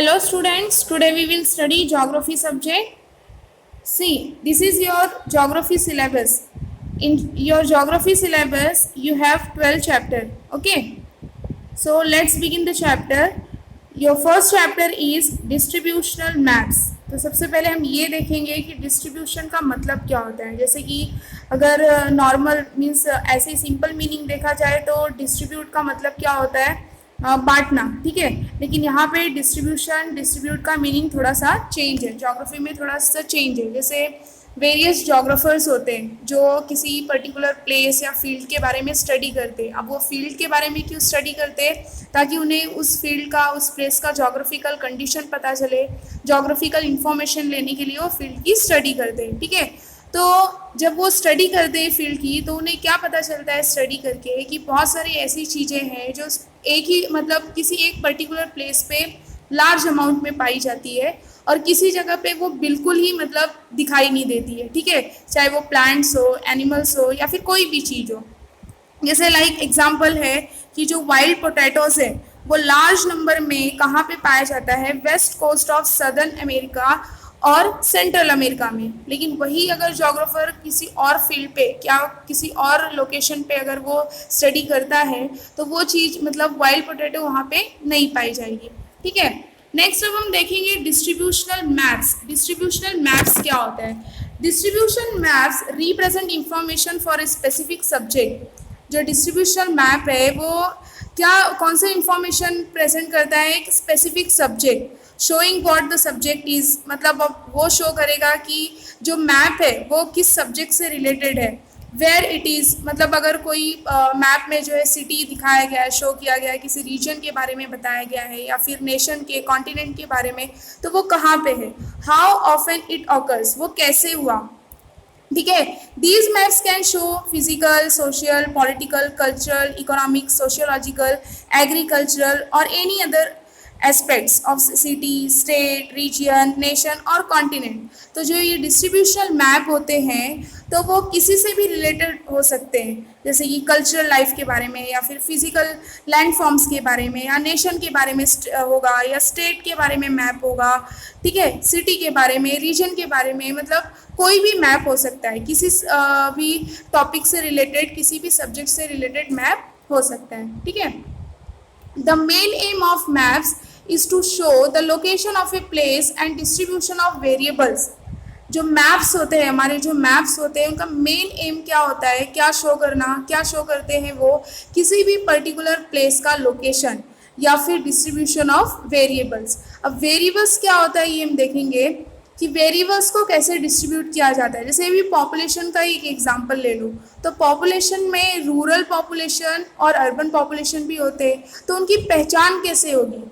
Hello students, today we will study geography subject. See, this is your geography syllabus. In your geography syllabus, you have 12 chapter. Okay, so let's begin the chapter. Your first chapter is distributional maps. तो सबसे पहले हम ये देखेंगे कि distribution का मतलब क्या होता है। जैसे कि अगर नॉर्मल मीन्स ऐसे सिंपल मीनिंग देखा जाए तो डिस्ट्रीब्यूट का मतलब क्या होता है, बांटना, ठीक है। लेकिन यहाँ पे डिस्ट्रीब्यूट का मीनिंग थोड़ा सा चेंज है, ज्योग्राफी में थोड़ा सा चेंज है। जैसे वेरियस जोग्राफर्स होते हैं जो किसी पर्टिकुलर प्लेस या फील्ड के बारे में स्टडी करते हैं। अब वो फील्ड के बारे में क्यों स्टडी करते हैं, ताकि उन्हें उस फील्ड का, उस प्लेस का जोग्राफिकल कंडीशन पता चले, जोग्राफिकल इंफॉर्मेशन लेने के लिए वो फील्ड की स्टडी करते हैं, ठीक है। तो जब वो स्टडी करते हैं फील्ड की, तो उन्हें क्या पता चलता है स्टडी करके कि बहुत सारी ऐसी चीज़ें हैं जो एक ही मतलब किसी एक पर्टिकुलर प्लेस पे लार्ज अमाउंट में पाई जाती है और किसी जगह पे वो बिल्कुल ही मतलब दिखाई नहीं देती है, ठीक है। चाहे वो प्लांट्स हो, एनिमल्स हो या फिर कोई भी चीज़ हो। जैसे लाइक एग्जांपल है कि जो वाइल्ड पोटैटोज है वो लार्ज नंबर में कहाँ पे पाया जाता है, west coast of southern America और सेंट्रल अमेरिका में। लेकिन वही अगर जोग्राफर किसी और फील्ड पे या किसी और लोकेशन पे अगर वो स्टडी करता है तो वो चीज़ मतलब वाइल्ड पोटैटो वहाँ पे नहीं पाई जाएगी, ठीक है। नेक्स्ट अब हम देखेंगे डिस्ट्रीब्यूशनल मैप्स। डिस्ट्रीब्यूशनल मैप्स क्या होता है? Distribution maps represent information for a specific subject. जो डिस्ट्रीब्यूशनल मैप है वो क्या कौन सा इंफॉर्मेशन प्रेजेंट करता है, एक specific subject, showing what the subject is, मतलब अब वो शो करेगा कि जो मैप है वो किस सब्जेक्ट से रिलेटेड है। वेयर इट इज़, मतलब अगर कोई मैप में जो है सिटी दिखाया गया है, शो किया गया है, किसी रीजन के बारे में बताया गया है या फिर नेशन के, कॉन्टिनेंट के बारे में, तो वो कहाँ पे है। हाउ ऑफन इट ऑकर्स, वो कैसे हुआ, ठीक है। These maps can show physical, social, political, cultural, economic, sociological, agricultural और any other aspects of city, state, region, nation और कॉन्टिनेंट। तो जो ये डिस्ट्रीब्यूशनल मैप होते हैं तो वो किसी से भी रिलेटेड हो सकते हैं, जैसे कि कल्चरल लाइफ के बारे में या फिर फिजिकल लैंड फॉर्म्स के बारे में या नेशन के बारे में होगा या स्टेट के बारे में मैप होगा, ठीक है, सिटी के बारे में, रीजन के बारे में, मतलब कोई भी मैप हो सकता है, किसी भी टॉपिक से रिलेटेड, किसी भी सब्जेक्ट से रिलेटेड मैप हो सकता है, ठीक है। The main M of maps is to show the location of a place and distribution of variables। जो मैप्स होते हैं, हमारे जो मैप्स होते हैं उनका मेन एम क्या होता है, क्या शो करना, क्या शो करते हैं वो, किसी भी पर्टिकुलर प्लेस का लोकेशन या फिर डिस्ट्रीब्यूशन ऑफ वेरिएबल्स। अब वेरिएबल्स क्या होता है ये हम देखेंगे कि वेरिएबल्स को कैसे डिस्ट्रीब्यूट किया जाता है। जैसे अभी पॉपुलेशन का एक एग्जांपल ले लूँ तो पॉपुलेशन में रूरल पॉपुलेशन और अर्बन पॉपुलेशन भी होते हैं, तो उनकी पहचान कैसे होगी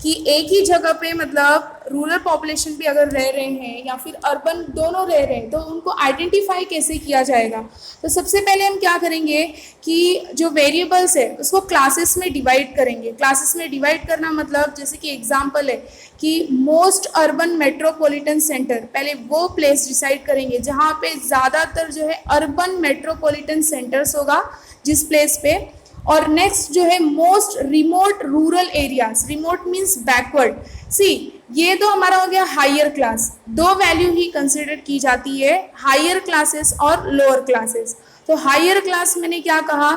कि एक ही जगह पे मतलब रूरल पॉपुलेशन भी अगर रह रहे हैं या फिर अर्बन दोनों रह रहे हैं तो उनको आइडेंटिफाई कैसे किया जाएगा। तो सबसे पहले हम क्या करेंगे कि जो वेरिएबल्स है उसको क्लासेस में डिवाइड करेंगे। क्लासेस में डिवाइड करना मतलब जैसे कि एग्जांपल है कि मोस्ट अर्बन मेट्रोपॉलिटन सेंटर, पहले वो प्लेस डिसाइड करेंगे जहाँ पे ज़्यादातर जो है अर्बन मेट्रोपॉलिटन सेंटर्स होगा जिस प्लेस पे। और नेक्स्ट जो है most remote rural areas, remote means backward. See ये तो हमारा हो गया हायर क्लास, दो वैल्यू ही कंसिडर की जाती है, हायर क्लासेस और लोअर क्लासेस। तो हायर क्लास मैंने क्या कहा,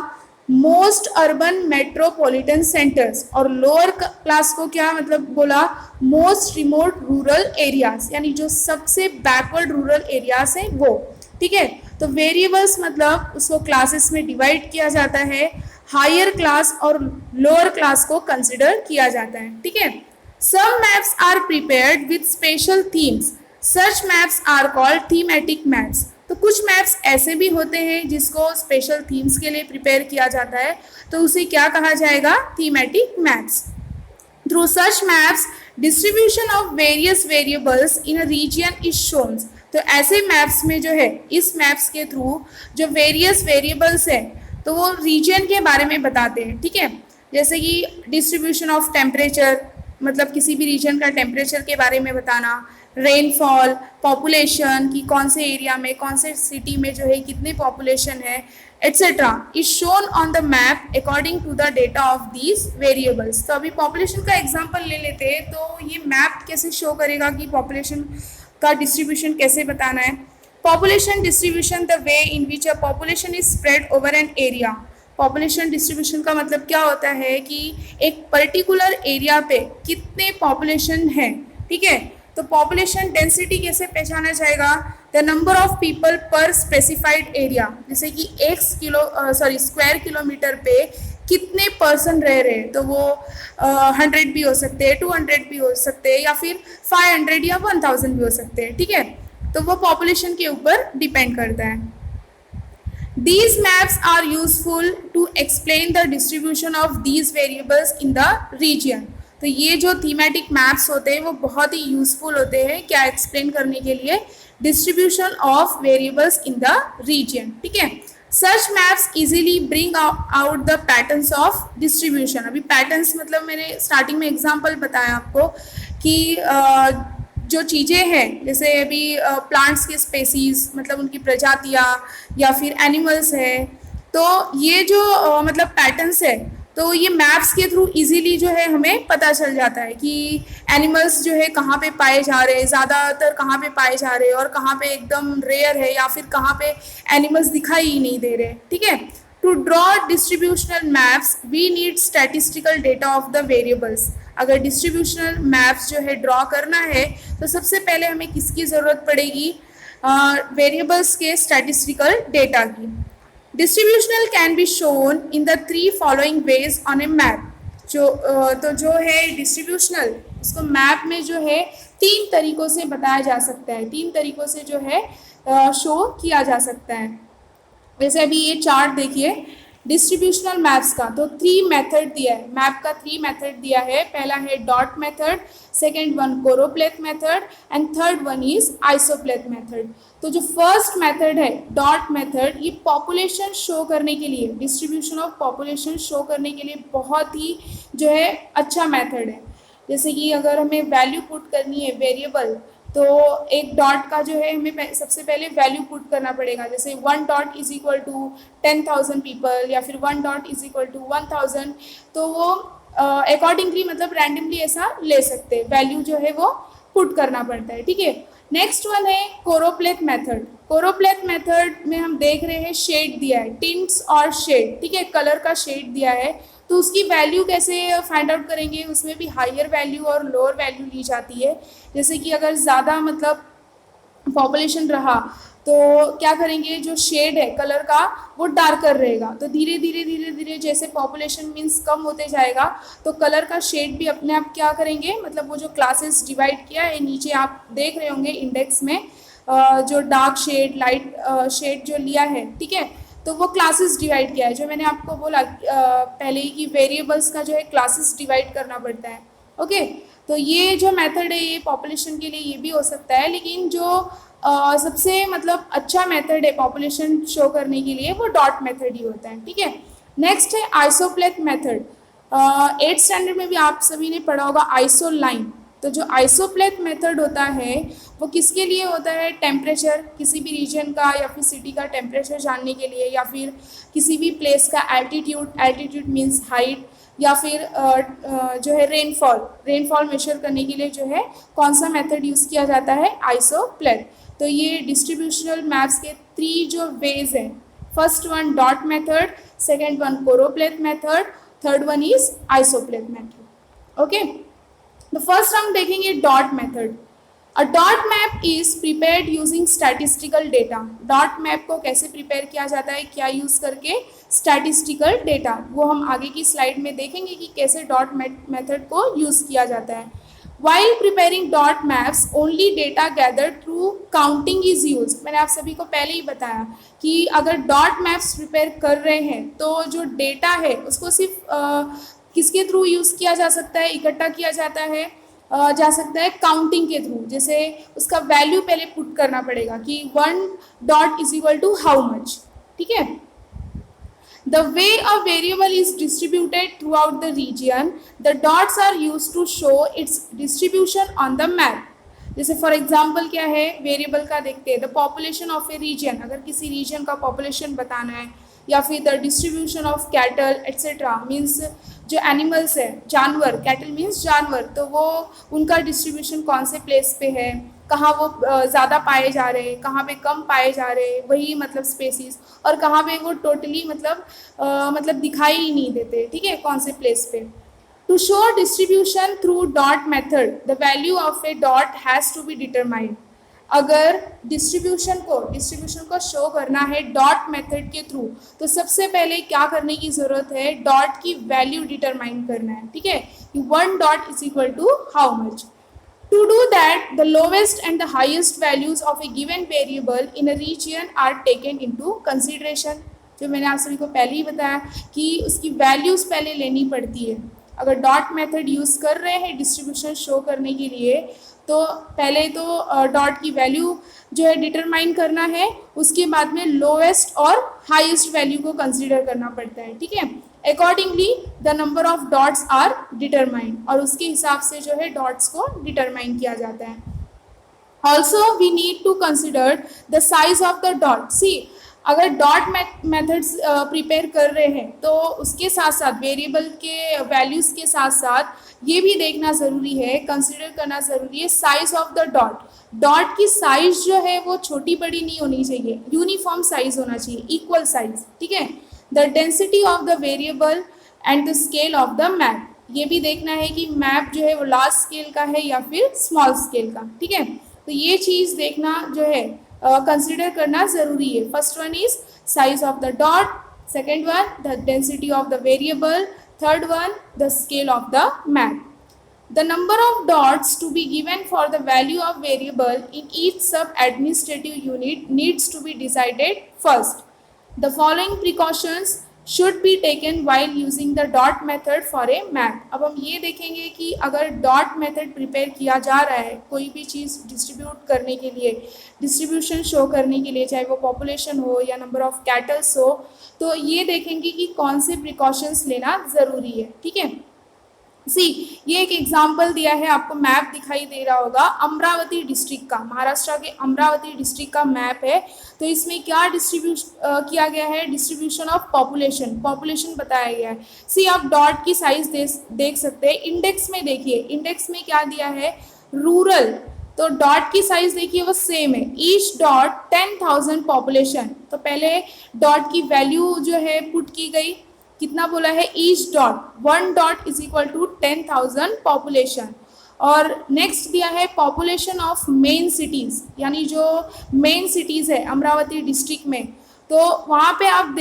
मोस्ट अर्बन मेट्रोपॉलिटन सेंटर्स, और लोअर क्लास को क्या मतलब बोला, मोस्ट रिमोट रूरल एरियाज, यानी जो सबसे बैकवर्ड रूरल एरियाज हैं वो, ठीक है। तो वेरिएबल्स मतलब उसको क्लासेस में डिवाइड किया जाता है, हायर क्लास और लोअर क्लास को कंसिडर किया जाता है, ठीक है। Some maps are prepared with special themes, such maps are called thematic maps. तो कुछ मैप्स ऐसे भी होते हैं जिसको स्पेशल थीम्स के लिए प्रिपेयर किया जाता है, तो उसे क्या कहा जाएगा, thematic maps. Through such maps distribution of various variables in a region is shown. तो ऐसे मैप्स में जो है, इस मैप्स के थ्रू जो वेरियस वेरिएबल्स है तो वो रीजन के बारे में बताते हैं, ठीक है। जैसे कि डिस्ट्रीब्यूशन ऑफ टेम्परेचर, मतलब किसी भी रीजन का टेम्परेचर के बारे में बताना, रेनफॉल, पॉपुलेशन कि कौन से एरिया में, कौन से सिटी में जो है कितनी पॉपुलेशन है, etc. is shown on the map according to the data of these variables. तो अभी पॉपुलेशन का एग्जांपल ले लेते हैं. तो ये मैप कैसे शो करेगा कि पॉपुलेशन का डिस्ट्रीब्यूशन कैसे बताना है. Population distribution, the way in which a population is spread over an area. Population distribution का मतलब क्या होता है कि एक पर्टिकुलर एरिया पे कितने पॉपुलेशन है. ठीक है, तो पॉपुलेशन डेंसिटी कैसे पहचाना जाएगा. द नंबर ऑफ पीपल पर स्पेसिफाइड एरिया, जैसे कि एक स्क्वायर किलोमीटर पे कितने पर्सन रह रहे हैं. तो वो 100 भी हो सकते हैं, 200 भी हो सकते हैं, या फिर 500 या 1000 भी हो सकते हैं. ठीक है, तो वो पॉपुलेशन के ऊपर डिपेंड करता है. These maps are useful to explain the distribution of these variables in the region. तो ये जो थीमेटिक मैप्स होते हैं वो बहुत ही यूजफुल होते हैं क्या एक्सप्लेन करने के लिए, distribution of variables in the region. ठीक है, such maps easily bring out the patterns of distribution. अभी पैटर्न्स मतलब मैंने स्टार्टिंग में एग्जांपल बताया आपको कि जो चीज़ें हैं, जैसे अभी प्लांट्स के स्पेसीज मतलब उनकी प्रजातियाँ या फिर एनिमल्स है, तो ये जो मतलब पैटर्न्स है, तो ये मैप्स के थ्रू इजीली जो है हमें पता चल जाता है कि एनिमल्स जो है कहाँ पे पाए जा रहे हैं, ज़्यादातर कहाँ पे पाए जा रहे हैं और कहाँ पे एकदम रेयर है या फिर कहाँ पे एनिमल्स दिखाई ही नहीं दे रहे. ठीक है, to draw distributional maps we need statistical data of the variables. अगर डिस्ट्रीब्यूशनल मैप्स जो है ड्रॉ करना है तो सबसे पहले हमें किसकी ज़रूरत पड़ेगी, वेरिएबल्स के स्टैटिस्टिकल डेटा की. Distributional can be shown in the 3 following veg on A map. तो जो है डिस्ट्रीब्यूशनल, उसको मैप में जो है 3 तरीक़ों से बताया जा सकता है, 3 तरीक़ों से जो है शो किया जा सकता है. वैसे अभी ये चार्ट देखिए डिस्ट्रीब्यूशनल मैप्स का, तो 3 मेथड दिया है, मैप का 3 मेथड दिया है. पहला है dot method, second one choropleth method and third one is isopleth method. तो जो फर्स्ट मेथड है डॉट मेथड, ये पॉपुलेशन शो करने के लिए, डिस्ट्रीब्यूशन ऑफ पॉपुलेशन शो करने के लिए बहुत ही जो है अच्छा मेथड है. जैसे कि अगर हमें वैल्यू पुट करनी है वेरिएबल, तो एक डॉट का जो है हमें सबसे पहले वैल्यू पुट करना पड़ेगा. जैसे 1 dot is equal to 10,000 people या फिर 1 डॉट इज इक्वल टू 1000. तो वो अकॉर्डिंगली मतलब रैंडमली ऐसा ले सकते हैं, वैल्यू जो है वो पुट करना पड़ता है. ठीक है, नेक्स्ट वन है कोरोप्लेथ मेथड. कोरोप्लेथ मेथड में हम देख रहे हैं शेड दिया है, टिंट्स और शेड. ठीक है, कलर का शेड दिया है, तो उसकी वैल्यू कैसे फाइंड आउट करेंगे. उसमें भी हायर वैल्यू और लोअर वैल्यू ली जाती है. जैसे कि अगर ज़्यादा मतलब पॉपुलेशन रहा तो क्या करेंगे, जो शेड है कलर का वो डार्कर रहेगा. तो धीरे धीरे जैसे पॉपुलेशन मीन्स कम होते जाएगा तो कलर का शेड भी अपने आप क्या करेंगे, मतलब वो जो क्लासेस डिवाइड किया है नीचे आप देख रहे होंगे इंडेक्स में, जो डार्क शेड लाइट शेड जो लिया है. ठीक है, तो वो क्लासेस डिवाइड किया है. जो मैंने आपको बोला पहले ही कि वेरिएबल्स का जो है क्लासेस डिवाइड करना पड़ता है. ओके, तो ये जो मेथड है ये पॉपुलेशन के लिए ये भी हो सकता है, लेकिन जो सबसे मतलब अच्छा मेथड है पॉपुलेशन शो करने के लिए वो डॉट मेथड ही होता है. ठीक है, नेक्स्ट है आइसोप्लेथ मेथड. 8th स्टैंडर्ड में भी आप सभी ने पढ़ा होगा आइसो लाइन. तो जो आइसोप्लेथ मेथड होता है वो किसके लिए होता है, टेम्परेचर, किसी भी रीजन का या फिर सिटी का टेम्परेचर जानने के लिए, या फिर किसी भी प्लेस का एल्टीट्यूड मीन्स हाइट, या फिर जो है रेनफॉल मेजर करने के लिए जो है कौन सा मेथड यूज़ किया जाता है, आइसोप्लेथ. तो ये डिस्ट्रीब्यूशनल मैप्स के 3 जो वेज हैं, first one dot method, second one choropleth method, third one is isopleth method. Okay, तो फर्स्ट हम देखेंगे dot method. A dot map is prepared using statistical data. Dot map को कैसे प्रिपेयर किया जाता है, क्या यूज़ करके, स्टैटिस्टिकल डेटा. वो हम आगे की स्लाइड में देखेंगे कि कैसे डॉट मेथड को यूज़ किया जाता है. While preparing dot maps, only data gathered through counting is used. मैंने आप सभी को पहले ही बताया कि अगर डॉट मैप्स प्रिपेयर कर रहे हैं तो जो डेटा है उसको सिर्फ किसके थ्रू यूज़ किया जा सकता है, इकट्ठा किया जा सकता है काउंटिंग के थ्रू. जैसे उसका वैल्यू पहले पुट करना पड़ेगा कि 1 dot is equal to how much. ठीक है, the way a variable is distributed throughout the region, the dots are used to show its distribution on the map. जैसे फॉर एग्जाम्पल क्या है, वेरिएबल का देखते हैं, the population of a region. अगर किसी रीजन का पॉपुलेशन बताना है या फिर the distribution of cattle etcetera means जो एनिमल्स है जानवर, कैटल मीन्स जानवर, तो वो उनका डिस्ट्रीब्यूशन कौन से प्लेस पे है, कहाँ वो ज़्यादा पाए जा रहे हैं, कहाँ पे कम पाए जा रहे हैं, वही मतलब स्पेसीज, और कहाँ पे वो टोटली मतलब दिखाई ही नहीं देते, ठीक है, कौन से प्लेस पे। To show distribution through dot method the value of a dot has to be determined. अगर डिस्ट्रीब्यूशन को शो करना है डॉट मेथड के थ्रू, तो सबसे पहले क्या करने की ज़रूरत है, डॉट की वैल्यू डिटरमाइन करना है, ठीक है, one dot is equal to how much. To do that, the lowest and the highest values of a given variable in a region are taken into consideration। जो मैंने आप सभी को पहले ही बताया कि उसकी वैल्यूज़ पहले लेनी पड़ती है। अगर डॉट मेथड यूज़ कर रहे हैं डिस्ट्रीब्यूशन शो करने के लिए, तो पहले तो डॉट की वैल्यू जो है डिटरमाइन करना है, उसके बाद में लोएस्ट और हाईएस्ट वैल्यू को कंसीडर करना पड़ता है, ठीक है। Accordingly the number of dots are determined, और उसके हिसाब से जो है डॉट्स को डिटरमाइन किया जाता है। Also we need to consider the size of the dot. See, अगर डॉट मेथड्स प्रिपेयर कर रहे हैं तो उसके साथ साथ वेरिएबल के वैल्यूज़ के साथ साथ ये भी देखना ज़रूरी है, कंसिडर करना ज़रूरी है size of the dot. Dot की साइज जो है वो छोटी बड़ी नहीं होनी चाहिए, यूनिफॉर्म साइज होना चाहिए, इक्वल साइज, ठीक है। The density of the variable and the scale of the map, ये भी देखना है कि मैप जो है वो लार्ज स्केल का है या फिर स्मॉल स्केल का, ठीक है। तो ये चीज़ देखना जो है कंसिडर करना ज़रूरी है। First one is size of the dot, second one the density of the variable, third one the scale of the map. The number of dots to be given for the value of variable in each sub-administrative unit needs to be decided first. The following precautions should be taken while using the dot method for a map. अब हम ये देखेंगे कि अगर dot method prepare किया जा रहा है कोई भी चीज़ डिस्ट्रीब्यूट करने के लिए, डिस्ट्रीब्यूशन शो करने के लिए, चाहे वो पॉपुलेशन हो या नंबर ऑफ कैटल्स हो, तो ये देखेंगे कि कौन से प्रिकॉशंस लेना ज़रूरी है, ठीक है। सी, ये एक एग्जाम्पल दिया है, आपको मैप दिखाई दे रहा होगा, अमरावती डिस्ट्रिक्ट का, महाराष्ट्र के अमरावती डिस्ट्रिक्ट का मैप है। तो इसमें क्या डिस्ट्रीब्यूट किया गया है, डिस्ट्रीब्यूशन ऑफ पॉपुलेशन बताया गया है। सी, आप डॉट की साइज देख सकते हैं, इंडेक्स में देखिए, इंडेक्स में क्या दिया है, रूरल, तो डॉट की साइज देखिए वो सेम है, ईच डॉट 10,000 पॉपुलेशन। तो पहले डॉट की वैल्यू जो है पुट की गई, कितना बोला है, each dot, one dot is equal to 10,000 population. और नेक्स्ट दिया है पॉपुलेशन ऑफ मेन सिटीज़, यानी जो मेन सिटीज़ है अमरावती डिस्ट्रिक्ट में, तो वहाँ पे आप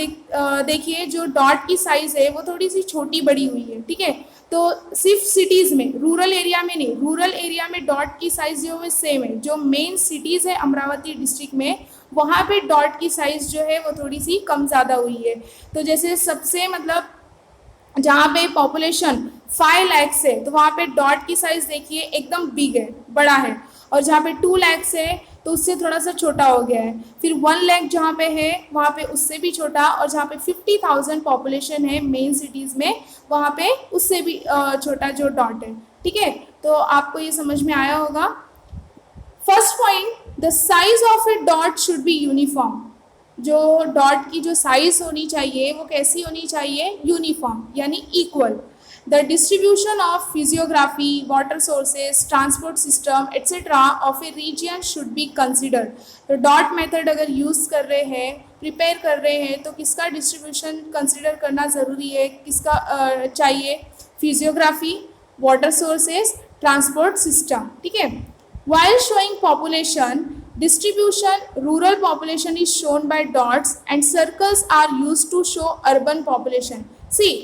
देखिए जो डॉट की साइज़ है वो थोड़ी सी छोटी बड़ी हुई है, ठीक है। तो सिर्फ सिटीज़ में, रूरल एरिया में नहीं, रूरल एरिया में डॉट की साइज़ जो है सेम है, जो मेन सिटीज़ है अमरावती डिस्ट्रिक्ट में वहाँ पे डॉट की साइज़ जो है वो थोड़ी सी कम ज़्यादा हुई है। तो जैसे सबसे मतलब जहाँ पे पॉपुलेशन 5 लाख है तो वहाँ पे डॉट की साइज़ देखिए एकदम बिग है, बड़ा है, और जहाँ पे 2 लाख है तो उससे थोड़ा सा छोटा हो गया है। फिर 1 लाख जहाँ पे है वहाँ पे उससे भी छोटा, और जहाँ पे 50,000 पॉपुलेशन है मेन सिटीज़ में वहाँ पे उससे भी छोटा जो डॉट है, ठीक है। तो आपको ये समझ में आया होगा। First point, the size of a dot should be uniform. जो डॉट की जो साइज होनी चाहिए वो कैसी होनी चाहिए, यूनिफॉर्म यानी equal. The distribution of physiography, water sources, transport system etcetera of a region should be consider. तो डॉट मेथड अगर यूज़ कर रहे हैं, प्रिपेयर कर रहे हैं, तो किसका डिस्ट्रीब्यूशन कंसिडर करना ज़रूरी है, किसका चाहिए, physiography, water sources, transport system, ठीक है। While showing population distribution, rural population is shown by dots and circles are used to show urban population. See,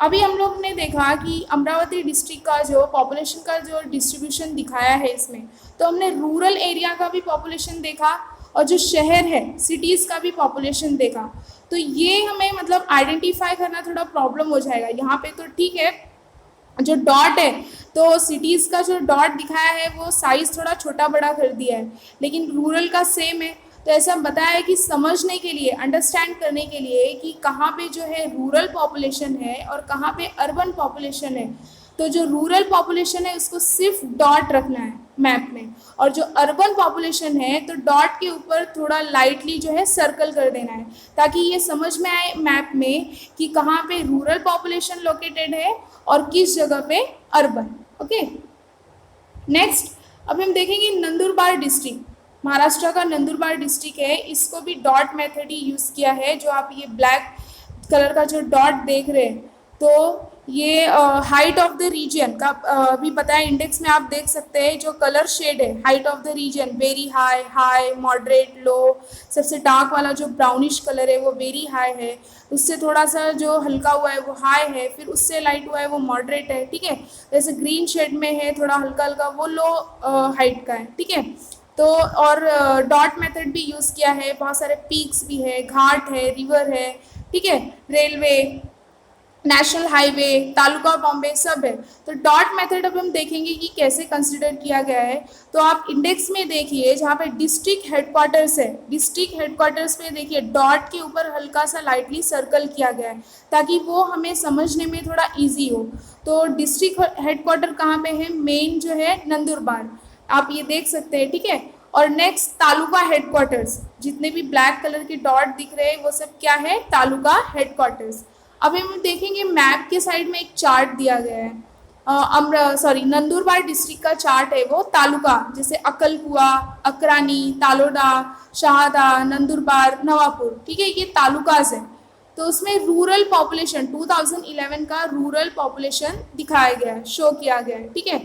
अभी हम लोग ने देखा कि अमरावती डिस्ट्रिक्ट का जो पॉपुलेशन का जो डिस्ट्रीब्यूशन दिखाया है इसमें, तो हमने रूरल एरिया का भी पॉपुलेशन देखा और जो शहर है सिटीज़ का भी पॉपुलेशन देखा। तो ये हमें मतलब आइडेंटिफाई करना थोड़ा प्रॉब्लम हो जाएगा। यहाँ पे तो ठीक है, जो डॉट है तो सिटीज़ का जो डॉट दिखाया है वो साइज़ थोड़ा छोटा बड़ा कर दिया है, लेकिन रूरल का सेम है। तो ऐसा बताया है कि समझने के लिए, अंडरस्टैंड करने के लिए कि कहाँ पे जो है रूरल पॉपुलेशन है और कहाँ पे अर्बन पॉपुलेशन है। तो जो रूरल पॉपुलेशन है उसको सिर्फ डॉट रखना है, मैप में। और जो अर्बन पॉपुलेशन है तो डॉट के ऊपर थोड़ा लाइटली जो है सर्कल कर देना है, ताकि ये समझ में आए मैप में कि कहाँ पे रूरल पॉपुलेशन लोकेटेड है और किस जगह पे अर्बन। ओके, नेक्स्ट अब हम देखेंगे नंदुरबार डिस्ट्रिक्ट। महाराष्ट्र का नंदुरबार डिस्ट्रिक्ट है, इसको भी डॉट मेथड ही यूज़ किया है। जो आप ये ब्लैक कलर का जो डॉट देख रहे हैं, तो ये हाइट ऑफ द रीजन का भी पता है। इंडेक्स में आप देख सकते हैं जो कलर शेड है, height of the region very high, high, moderate, low. सबसे डार्क वाला जो ब्राउनिश कलर है वो वेरी हाई है, उससे थोड़ा सा जो हल्का हुआ है वो हाई है, फिर उससे लाइट हुआ है वो मॉडरेट है। ठीक है, जैसे ग्रीन शेड में है थोड़ा हल्का हल्का, वो लो हाइट का है। ठीक है, तो और डॉट मेथड भी यूज़ किया है। बहुत सारे पीक्स भी है, घाट है, रिवर है। ठीक है, railway, national highway, taluka Bombay सब है। तो डॉट मेथड अब हम देखेंगे कि कैसे कंसिडर किया गया है। तो आप इंडेक्स में देखिए जहाँ पे डिस्ट्रिक्ट हेडक्वार्टर्स है, डिस्ट्रिक्ट हेडक्वार्टर्स पे देखिए डॉट के ऊपर हल्का सा लाइटली सर्कल किया गया है, ताकि वो हमें समझने में थोड़ा इजी हो। तो डिस्ट्रिक्ट हेडक्वार्टर कहाँ पे है, मेन जो है नंदुरबार, आप ये देख सकते हैं। ठीक है, और नेक्स्ट तालुका हेडक्वार्टर्स, जितने भी ब्लैक कलर के डॉट दिख रहे हैं वो सब क्या है, तालुका हेडक्वार्टर्स। अब हम देखेंगे मैप के साइड में एक चार्ट दिया गया है, नंदुरबार डिस्ट्रिक्ट का चार्ट है वो तालुका, जैसे अक्कलकुआ, अकरानी, तालोडा, शहादा, नंदुरबार, नवापुर। ठीक है, ये तालुकाज है। तो उसमें रूरल पॉपुलेशन 2011 का रूरल पॉपुलेशन दिखाया गया है, शो किया गया है। ठीक है,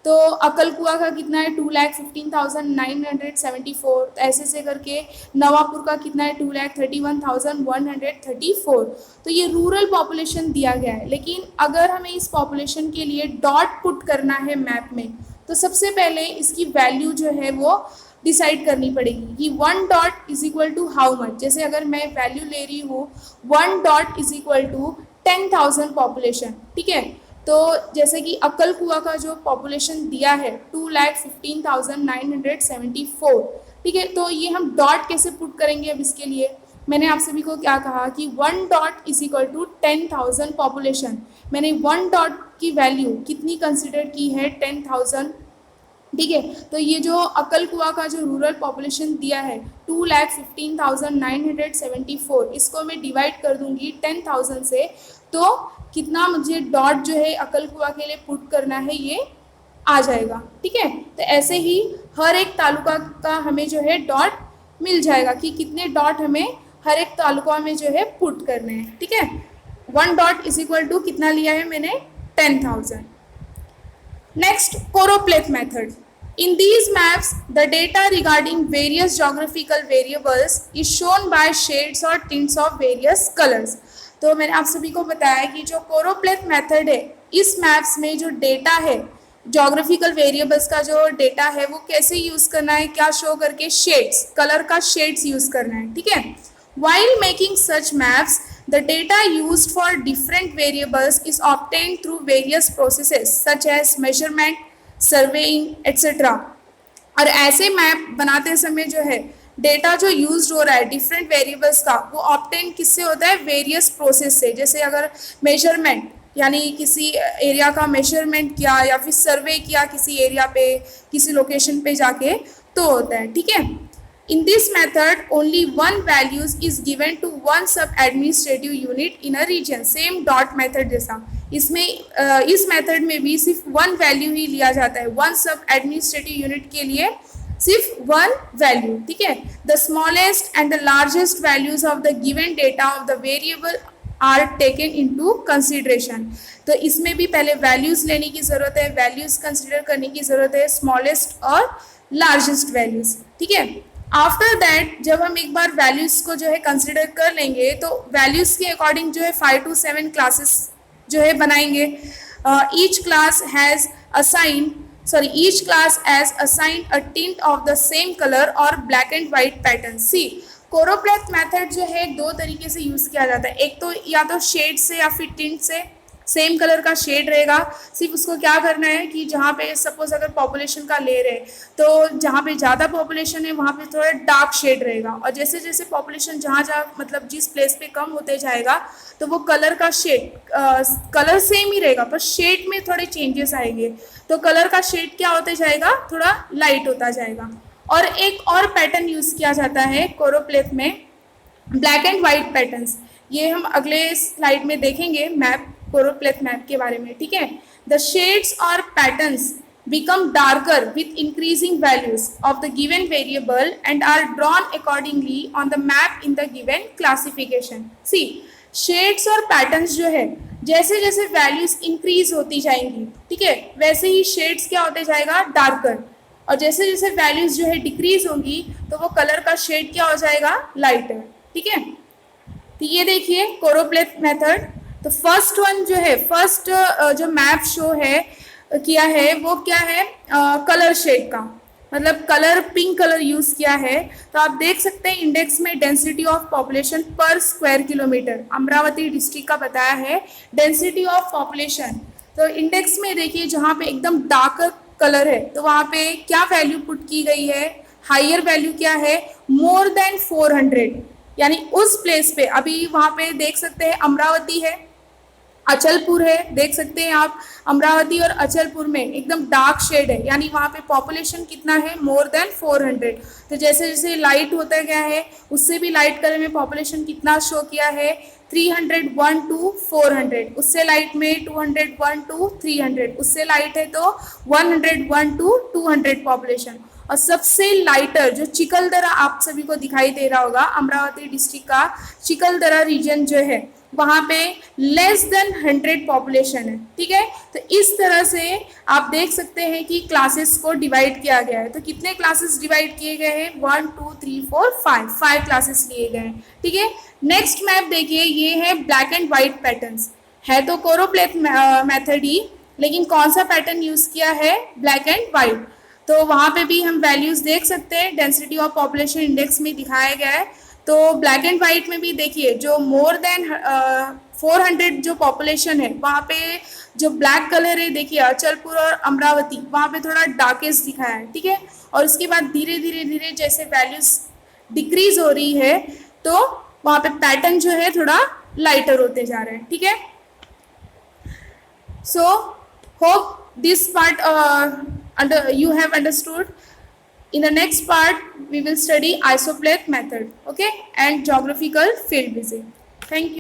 तो अक्कलकुआ का कितना है, 2,15,974, ऐसे करके नवापुर का कितना है, 2,31,134। तो ये रूरल पॉपुलेशन दिया गया है। लेकिन अगर हमें इस पॉपुलेशन के लिए डॉट पुट करना है मैप में, तो सबसे पहले इसकी वैल्यू जो है वो डिसाइड करनी पड़ेगी कि 1 dot is equal to how much. जैसे अगर मैं वैल्यू ले रही हूँ 1 dot is equal to 10,000 population. ठीक है, तो जैसे कि अक्कलकुआ का जो पॉपुलेशन दिया है 2,15,974। ठीक है, तो ये हम डॉट कैसे पुट करेंगे। अब इसके लिए मैंने आप सभी को क्या कहा कि 1 dot is equal to 10,000 population. मैंने 1 डॉट की वैल्यू कितनी कंसिडर की है, 10,000। ठीक है, तो ये जो अक्कलकुआ का जो रूरल पॉपुलेशन दिया है 2,15,974, इसको मैं डिवाइड कर दूंगी 10,000 से, तो कितना मुझे डॉट जो है अक्कलकुआ के लिए पुट करना है ये आ जाएगा। ठीक है, तो ऐसे ही हर एक तालुका का हमें जो है डॉट मिल जाएगा कि कितने डॉट हमें हर एक तालुका में जो है पुट करने हैं। ठीक है, 1 डॉट इज इक्वल टू कितना लिया है मैंने, 10,000। Next, choropleth method. In these maps, the data regarding various geographical variables is shown by shades or tints of various colors. तो मैंने आप सभी को बताया कि जो कोरोप्लेथ मेथड है, इस मैप्स में जो डेटा है जोग्राफिकल वेरिएबल्स का जो डेटा है वो कैसे यूज़ करना है, क्या शो करके, शेड्स, कलर का शेड्स यूज़ करना है। ठीक है, while making such maps, the data used for different variables is obtained through various processes such as measurement, surveying etcetera. और ऐसे मैप बनाते समय जो है डेटा जो यूज हो रहा है डिफरेंट वेरिएबल्स का, वो ऑब्टेन किससे होता है, वेरियस प्रोसेस से। जैसे अगर मेजरमेंट यानी किसी एरिया का मेजरमेंट किया या फिर सर्वे किया किसी एरिया पे, किसी लोकेशन पे जाके, तो होता है। ठीक है, In this method, only one values is given to one sub-administrative unit in a region. Same dot method जैसा, इसमें इस मेथड में भी सिर्फ 1 वैल्यू ही लिया जाता है, 1 सब-एडमिनिस्ट्रेटिव यूनिट के लिए सिर्फ 1 वैल्यू। ठीक है, the smallest and the largest values of the given data of the variable are taken into consideration. तो इसमें भी पहले वैल्यूज लेने की ज़रूरत है, वैल्यूज कंसिडर करने की ज़रूरत है, स्मॉलेस्ट और लार्जेस्ट वैल्यूज। ठीक है, आफ्टर दैट जब हम एक बार वैल्यूज़ को जो है कंसिडर कर लेंगे, तो वैल्यूज़ के अकॉर्डिंग जो है 5 to 7 क्लासेस जो है बनाएंगे। Each class has assigned a tint of the same colour और black and white pattern. See, choropleth method जो है 2 तरीके से यूज़ किया जाता है, एक तो या तो शेड से या फिर टिंट से, सेम कलर का शेड रहेगा। सिर्फ उसको क्या करना है कि जहाँ पे सपोज अगर पॉपुलेशन का लेयर है तो जहाँ पे ज़्यादा पॉपुलेशन है वहाँ पे थोड़ा डार्क शेड रहेगा, और जैसे जैसे पॉपुलेशन जहाँ जहाँ मतलब जिस प्लेस पे कम होते जाएगा तो वो कलर का शेड कलर सेम ही रहेगा पर शेड में थोड़े चेंजेस आएंगे। तो कलर का शेड क्या होते जाएगा, थोड़ा लाइट होता जाएगा। और एक और पैटर्न यूज़ किया जाता है कोरोप्लेथ में, ब्लैक एंड वाइट पैटर्न्स। ये हम अगले स्लाइड में देखेंगे मैप, कोरोप्लेथ मैप के बारे में, ठीक है। द शेड्स और patterns become darker with increasing values of the given variable and are drawn accordingly on the map in the given classification. See, shades और patterns जो है जैसे जैसे वैल्यूज इंक्रीज होती जाएंगी, ठीक है, वैसे ही शेड्स क्या होते जाएगा, डार्कर, और जैसे जैसे वैल्यूज जो है डिक्रीज होंगी तो वो कलर का शेड क्या हो जाएगा, लाइटर, ठीक है। तो ये देखिए कोरोप्लेथ मेथड। तो फर्स्ट वन जो है, फर्स्ट जो मैप शो है किया है वो क्या है, कलर शेड का, मतलब कलर पिंक कलर यूज किया है। तो आप देख सकते हैं इंडेक्स में डेंसिटी ऑफ पॉपुलेशन पर स्क्वायर किलोमीटर, अमरावती डिस्ट्रिक्ट का बताया है डेंसिटी ऑफ पॉपुलेशन। तो इंडेक्स में देखिए जहाँ पे एकदम डार्क कलर है तो वहाँ पे क्या वैल्यू पुट की गई है, हायर वैल्यू क्या है, मोर देन 400, यानी उस प्लेस पे अभी वहाँ पे देख सकते हैं अमरावती है, अचलपुर है, देख सकते हैं आप अमरावती और अचलपुर में एकदम डार्क शेड है, यानी वहाँ पे पॉपुलेशन कितना है, मोर देन 400। तो जैसे जैसे लाइट होता गया है उससे भी लाइट कलर में पॉपुलेशन कितना शो किया है, 301 to 400, उससे लाइट में 201 to 300, उससे लाइट है तो 101 to 200 पॉपुलेशन। और सबसे लाइटर जो चिकलदरा आप सभी को दिखाई दे रहा होगा, अमरावती डिस्ट्रिक्ट का चिकलदरा रीजन जो है वहाँ पे लेस देन 100 पॉपुलेशन है, ठीक है। तो इस तरह से आप देख सकते हैं कि क्लासेस को डिवाइड किया गया है। तो कितने क्लासेस डिवाइड किए गए हैं, 1 2 3 4 5 क्लासेस लिए गए हैं, ठीक है। नेक्स्ट मैप देखिए, ये है ब्लैक एंड वाइट पैटर्न्स, है तो कोरोप्लेथ मेथड ही, लेकिन कौन सा पैटर्न यूज किया है, ब्लैक एंड वाइट। तो वहाँ पे भी हम वैल्यूज देख सकते हैं, डेंसिटी ऑफ पॉपुलेशन इंडेक्स में दिखाया गया है। तो ब्लैक एंड वाइट में भी देखिए जो मोर देन 400 जो पॉपुलेशन है वहाँ पे जो ब्लैक कलर है देखिए अचलपुर और अमरावती, वहाँ पे थोड़ा डार्केस्ट दिखाया है, ठीक है। और उसके बाद धीरे धीरे धीरे जैसे वैल्यूज डिक्रीज हो रही है तो वहाँ पे पैटर्न जो है थोड़ा लाइटर होते जा रहे हैं, ठीक है। So hope this part you have understood. In the next part we will study isopleth method, okay, and geographical field visit. Thank you.